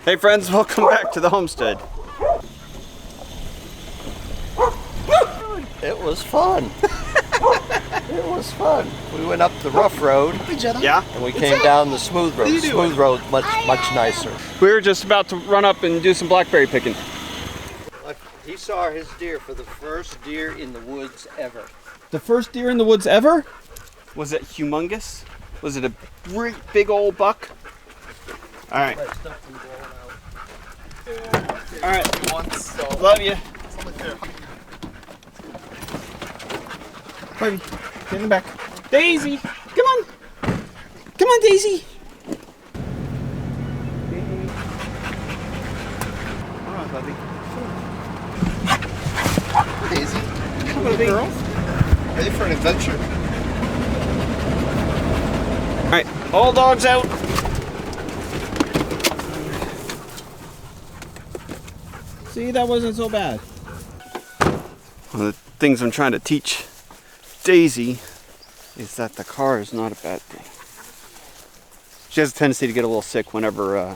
Hey friends, welcome back to the homestead. It was fun. It was fun. We went up the rough road. Yeah. And we came down the smooth road. The smooth road much nicer. We were just about to run up and do some blackberry picking. He saw his deer for the first deer in the woods ever. The first deer in the woods ever? Was it humongous? Was it a great big old buck? All right. All right. Love you. Baby, get in the back. Daisy, come on. Come on, Daisy. Come on, Bubby. Daisy, Come on, girl. ready for an adventure? All right, all dogs out. See, that wasn't so bad. One of the things I'm trying to teach Daisy is that the car is not a bad thing. She has a tendency to get a little sick whenever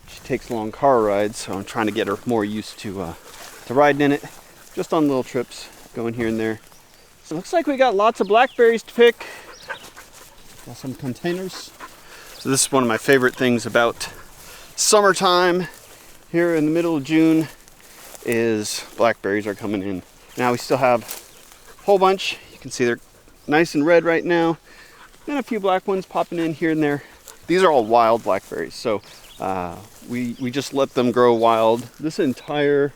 she takes long car rides, so I'm trying to get her more used to riding in it, just on little trips, going here and there. So it looks like we got lots of blackberries to pick. Got some containers. So this is one of my favorite things about summertime here in the middle of June is blackberries are coming in. Now we still have a whole bunch. You can see they're nice and red right now. And a few black ones popping in here and there. These are all wild blackberries, so we just let them grow wild. This entire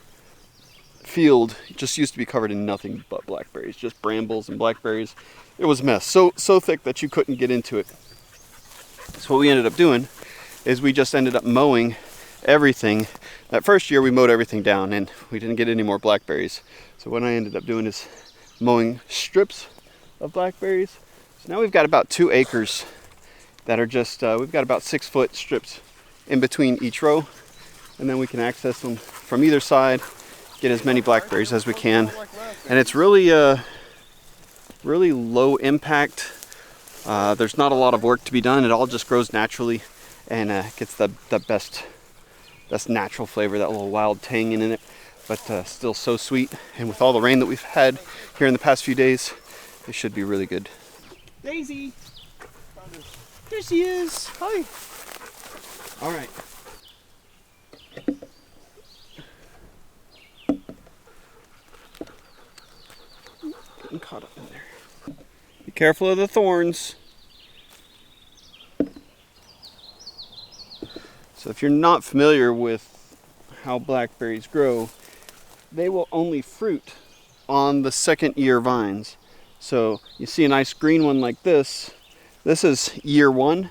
field just used to be covered in nothing but blackberries, just brambles and blackberries. It was a mess, so thick that you couldn't get into it. So what we ended up doing is we just ended up mowing everything. That first year we mowed everything down and we didn't get any more blackberries. So what I ended up doing is mowing strips of blackberries. So now we've got about 2 acres that are just, we've got about 6-foot strips in between each row. And then we can access them from either side, get as many blackberries as we can. And it's really, really low impact. There's not a lot of work to be done. It all just grows naturally and gets the best natural flavor, that little wild tang in it, but still so sweet. And with all the rain that we've had here in the past few days, it should be really good. Daisy! There she is! Hi! All right. Getting caught up in there. Be careful of the thorns. So if you're not familiar with how blackberries grow, they will only fruit on the second year vines. So you see a nice green one like this. This is year 1,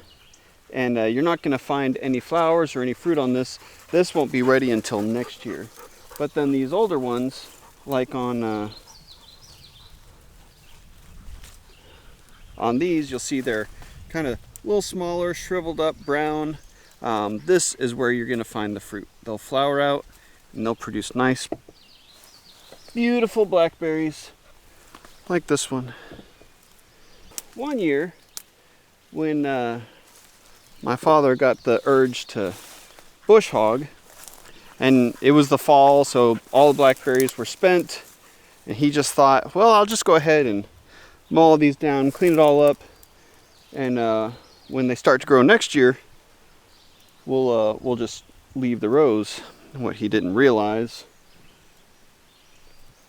and you're not going to find any flowers or any fruit on this. This won't be ready until next year. But then these older ones, like on these, you'll see they're kind of a little smaller, shriveled up, brown. This is where you're going to find the fruit. They'll flower out and they'll produce nice, beautiful blackberries like this one. One year, when my father got the urge to bush hog, and it was the fall, so all the blackberries were spent, and he just thought, well, I'll just go ahead and mow all these down, clean it all up, and when they start to grow next year, we'll just leave the rows. And what he didn't realize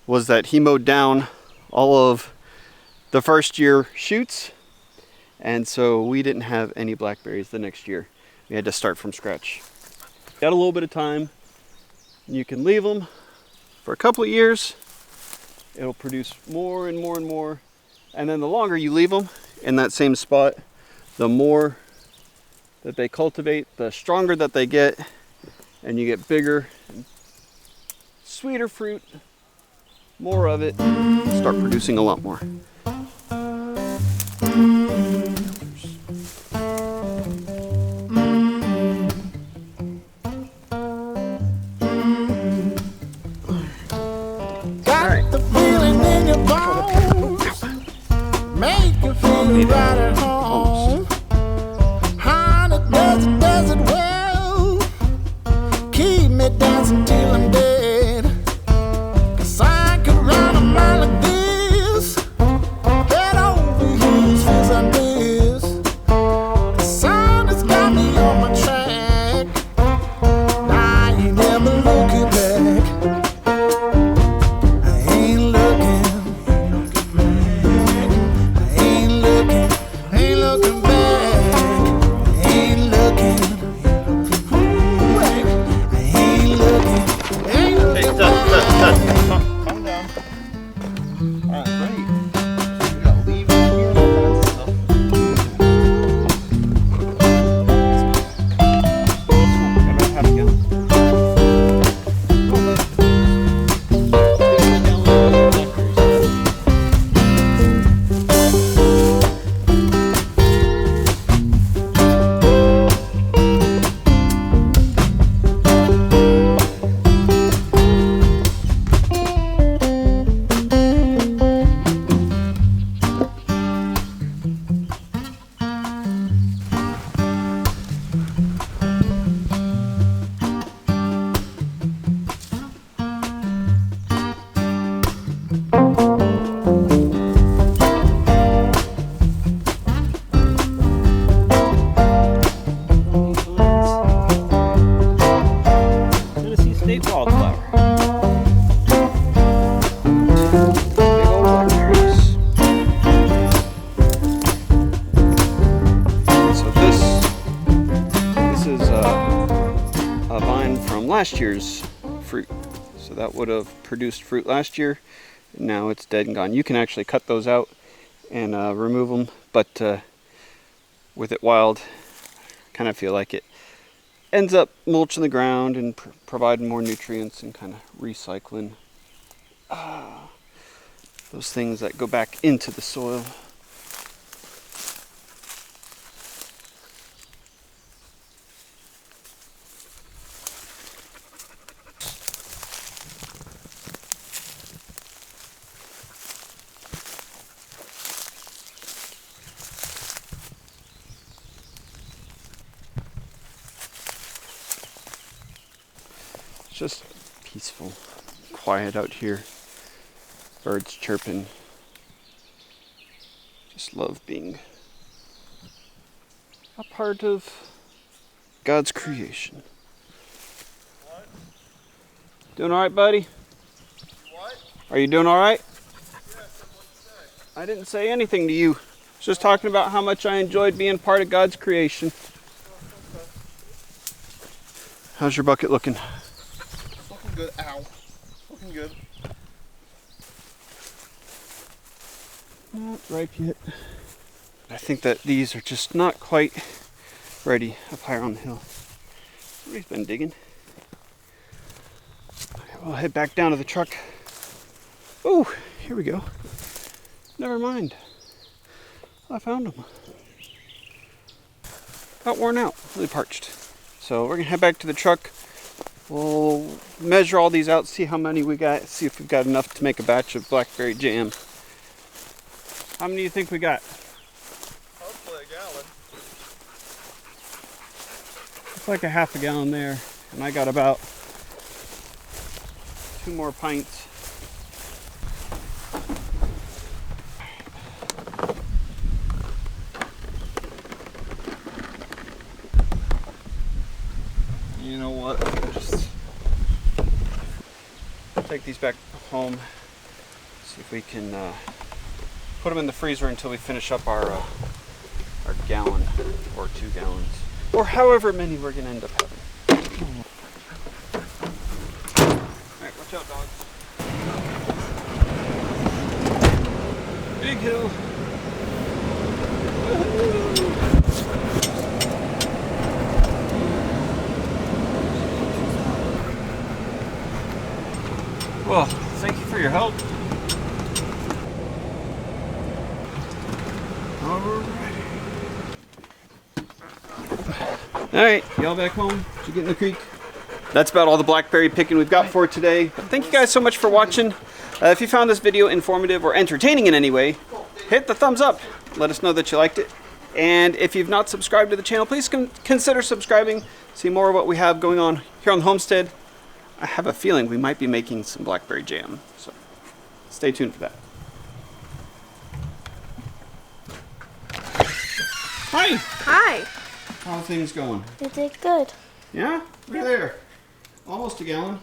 was that he mowed down all of the first year shoots, and so we didn't have any blackberries the next year. We had to start from scratch. Got a little bit of time. You can leave them for a couple of years. It'll produce more and more and more. And then the longer you leave them in that same spot, the more that they cultivate, the stronger that they get, and you get bigger, sweeter fruit, more of it, start producing a lot more. Got the feeling in your bones, make you feel right at home. Honey, does it well. a vine from last year's fruit. So that would have produced fruit last year. Now it's dead and gone. You can actually cut those out and remove them, but with it wild, I kind of feel like it ends up mulching the ground and providing more nutrients and kind of recycling those things that go back into the soil. Just peaceful, quiet out here. Birds chirping. Just love being a part of God's creation. What? Doing all right, buddy? What? Are you doing all right? Yes, what you say? I didn't say anything to you. I was just talking about how much I enjoyed being part of God's creation. How's your bucket looking? Looking good. Ow. Looking good. Not ripe yet. I think that these are just not quite ready up higher on the hill. Somebody's been digging. Okay, we'll head back down to the truck. Oh, here we go. Never mind. I found them. About worn out, really parched. So we're gonna head back to the truck. We'll measure all these out, see how many we got, see if we've got enough to make a batch of blackberry jam. How many do you think we got? Hopefully a gallon. It's like a half a gallon there, and I got about 2 more pints. You know what? I'll just take these back home. See if we can put them in the freezer until we finish up our gallon or 2 gallons, or however many we're gonna end up having. All right, watch out, dogs. Big hill. Well, thank you for your help. Alright, y'all back home? Did you get in the creek? That's about all the blackberry picking we've got for today. But thank you guys so much for watching. If you found this video informative or entertaining in any way, hit the thumbs up. Let us know that you liked it. And if you've not subscribed to the channel, please consider subscribing. See more of what we have going on here on the homestead. I have a feeling we might be making some blackberry jam, so stay tuned for that. Hi! Hi. How are things going? You did good. Yeah? We're there. Almost a gallon.